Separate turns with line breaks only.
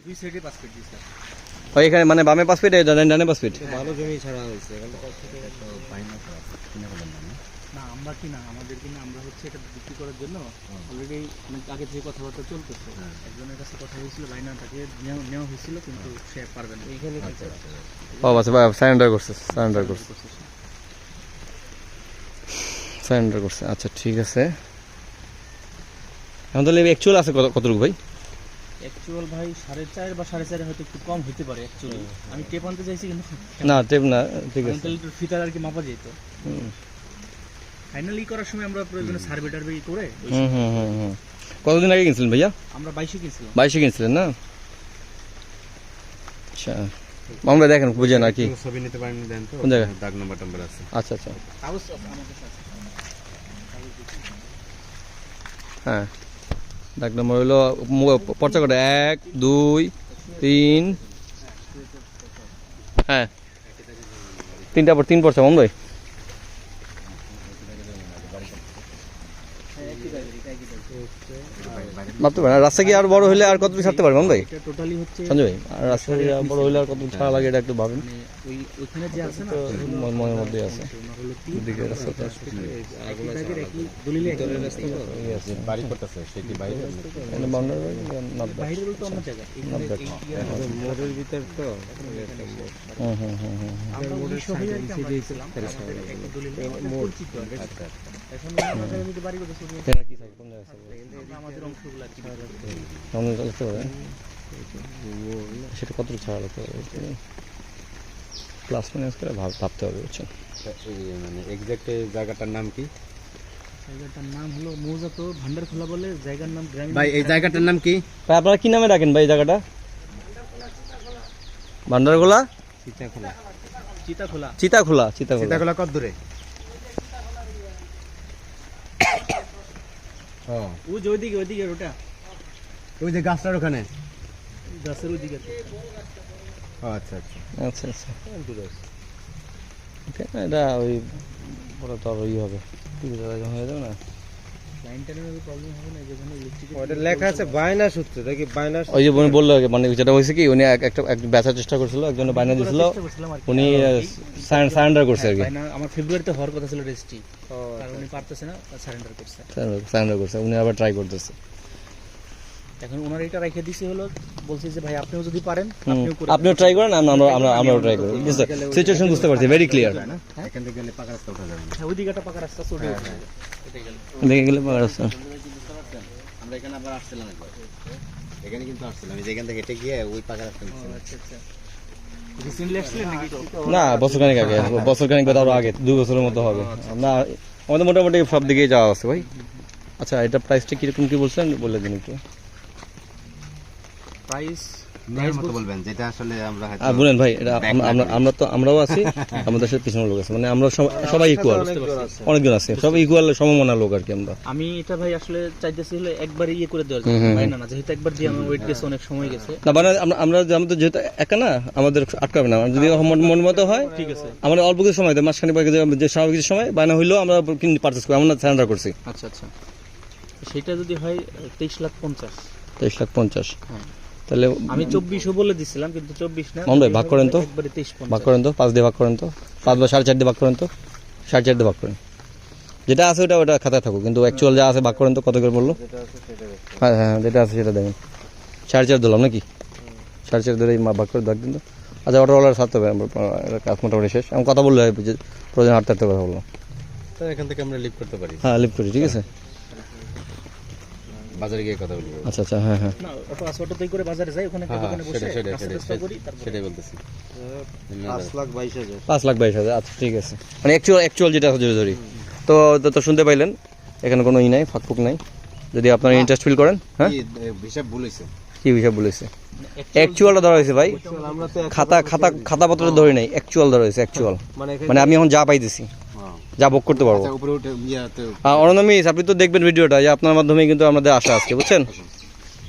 দুই সাইডে 5 ফিট দিয়েছে।
ওই এখানে মানে বামে 5 ফিট ডানে 5 ফিট।
ভালো জমি ছাড়া হয়েছে এখানে 5 ফিট তো ফাইনাল কিনা বলেন না আমরা কিনা আমাদের কিনা আমরা হচ্ছে এটা বিক্রি করার জন্য অলরেডি অনেক আগে থেকে কথাবার্তা চলতেছে। একজনের কাছে কথা হয়েছিল লাইনারটাকে নেওয়া হয়েছিল কিন্তু সে পারবে না এইখানে।
ও আচ্ছা ভাই সারেন্ডার করছে আচ্ছা ঠিক আছে। এখন তাহলে অ্যাকচুয়াল আছে কতটুকু ভাই?
অ্যাকচুয়াল ভাই 4.5 বা 4.5 হয়তো একটু কম হতে পারে অ্যাকচুয়ালি। আমি টেপ আনতে চাইছি কিন্তু
না টেপ না, ঠিক আছে
তাহলে একটু ফিতার আর কি মাপা যেত। ফাইনালি করার সময় আমরা প্রয়োজনে সার্ভে টার্ভে করে।
কতদিন আগে কিনছিলেন ভাইয়া?
আমরা 22 কিনছিলাম।
22 কিনছিলেন না? আচ্ছা আমরা দেখেন বুঝেন আর কি
ছবি নিতে পারেন দেন তো,
কোন জায়গায়
দাগ নাম্বার আছে।
আচ্ছা আচ্ছা
কাগজ আমার কাছে আছে।
হ্যাঁ দাগ নম্বর হলো পর্চা কটা 1 2 3 হ্যাঁ 3 পর্চা মন ভাই। মাত্র রাস্তা কি আর বড় হলে আর কতটুকু ছাড়তে পারবেন ভাই?
টোটালি হচ্ছে
সঞ্জয় ভাই আর রাস্তা বড় হলে আর কতটুকু ছাড়া লাগে এটা একটু ভাবেন।
ওই ওখানে যে আছে না
মনের মধ্যে আছে দিকে রাস্তাটা
দলিলে একদম রাস্তা
আছে
বাড়ি করতেছে সেটি বাইরে
মানে বাউন্ডারি না
বাইরে বলতে অন্য জায়গা মোড়ের ভিতর তো আমরা মোড়ের সাইডে নিচে দিয়েছিলাম দলিলে পরিচিত। এখন আমাদের মধ্যে বাড়ি করতেছে
এটা কি থাকে কোন জায়গা
আমাদের অংশগুলো কি
সামনে চলতে পারে সেটা কতটুকু ছাড়া লাগতে হবে প্লাস মাইনাস করে ভাবতে হবে বুঝছেন।
মানে এক্সাক্ট জায়গাটার নাম কি? জায়গাটার নাম হলো মৌজাত ভান্ডারখোলা বলে জায়গার নাম। ভাই এই জায়গাটার নাম কি
ভাই আপনারা কি নামে ডাকেন ভাই জায়গাটা? ভান্ডারখোলা
চিতাখোলা কত দূরে? ওই যে ওইদিকে ওটা ওই যে গাছটার ওখানে গাছের ওইদিকে। আচ্ছা আচ্ছা
আচ্ছা আচ্ছা ওকে এটা ওই বড় তো ওই হবে হয়ে যাবে না
লেখা আছে বায়না সূত্র দেখি বায়না
ওই যে উনি বললো মানে যেটা হয়েছে কি উনি একটা বেচার চেষ্টা করছিল একজন বায়না দিয়েছিল উনি সারেন্ডার করছে আর কি।
আমার ফেব্রুয়ারিতে হওয়ার কথা ছিল রেজিস্ট্রি কারণ উনি পারতেছে না
সারেন্ডার করছে উনি আবার ট্রাই করতেছে।
এখন ওনার এটা রেখে দিছি হলো বলছি যে ভাই আপনিও যদি পারেন
আপনিও ট্রাই করেন আমরাও ট্রাই করি বুঝতে সিচুয়েশন বুঝতে পারছি ভেরি ক্লিয়ার।
এখান থেকে গেলে পাকা রাস্তা উঠা যাবে না ওইদিকে একটা পাকা রাস্তা চলে
দেখে গেলে পাকা রাস্তা।
আমরা এখানে আবার আসছিলাম একবার এখানে কিন্তু আসছিলাম যেখান থেকে হেঁটে গিয়ে ওই পাকা রাস্তা আচ্ছা আচ্ছা রিসেন্টলি আসছিলেন নাকি?
না বছরখানেক আগে বছরখানেক বাদ আরো আগে 2 বছরের মতো হবে না আমাদের মোটামুটি সব দিকেই যাওয়া আছে ভাই। আচ্ছা এটা প্রাইসটা কিরকম কি বলছেন বলে দিন একটু।
প্রাইস মতো বলবেন যেটা আসলে আমরা
বলেন ভাই এটা আমরাও আছি আমাদের সাথে পিছনের লোক আছে মানে আমরা সবাই ইকুয়াল অনেকজন আছে সবাই ইকুয়াল সমমনা লোক আর কি আমরা।
আমি এটা ভাই আসলে চাইতেছি হলো একবার ইয়ে করে দেওয়ার জন্য ভাই না যেহেতু একবার দিয়ে আমার ওয়েট গেছে অনেক সময় গেছে
না মানে আমরা আমাদের যেহেতু একা না আমাদের আটকাবে না যদি মন মতো হয় ঠিক আছে আমাদের অল্প কিছু সময় মাঝখানে যে স্বাভাবিক কিছু সময় বায়না হইলেও আমরা কিনে পারচেজ করি আমরা সারেন্ডার করছি।
আচ্ছা আচ্ছা সেটা যদি হয় 23,50,000
23,50,000 হ্যাঁ তাহলে
আমি 24 বলে দিছিলাম কিন্তু 24 না
মন ভাই ভাগ করেন তো ভাগ করেন তো 5 দিয়ে ভাগ করেন তো 5 বা 4.5 দিয়ে ভাগ করেন তো 4.5 দিয়ে ভাগ করেন যেটা আছে ওটা খাতায় থাকুক কিন্তু অ্যাকচুয়াল যা আছে ভাগ করেন তো কত করে বললো? হ্যাঁ হ্যাঁ যেটা আছে সেটা দেখেন 4.5 দিলাম নাকি 4.5 ধরে ভাগ করে দাগ দিন তো। আচ্ছা ওটা রোলার সারতে হবে কাজ মোটামুটি শেষ আমি কথা বললে প্রয়োজন হাঁটতে হাঁটতে কথা বললাম
তো এখান থেকে আমরা লিভ করতে পারি।
হ্যাঁ লিভ করি ঠিক আছে
বাজারে গিয়ে কথা বলবো।
আচ্ছা আচ্ছা হ্যাঁ হ্যাঁ
না অটো আসওয়াটোতেই করে বাজারে যাই ওখানে দোকানে বসে চেষ্টা করি সেটাই বলতেছি 5,22,000
5,22,000 আচ্ছা ঠিক আছে মানে অ্যাকচুয়াল যেটা আছে ধরি তো শুনতে পাইলেন এখানে কোনো নাই ফাঁকফুক নাই যদি আপনারা ইন্টারেস্ট ফিল করেন। হ্যাঁ
হিসাব বলেছে
কি হিসাব বলেছে অ্যাকচুয়ালটা ধরা হয়েছে ভাই খাতাপত্র ধরে নাই অ্যাকচুয়াল ধরা হয়েছে অ্যাকচুয়াল মানে আমি এখন যা পাইতেছি যা ভোগ করতে পারবো। অনন্ত মিস আপনি তো দেখবেন ভিডিওটা যে আপনার মাধ্যমে কিন্তু আমাদের আশা আজকে বুঝছেন।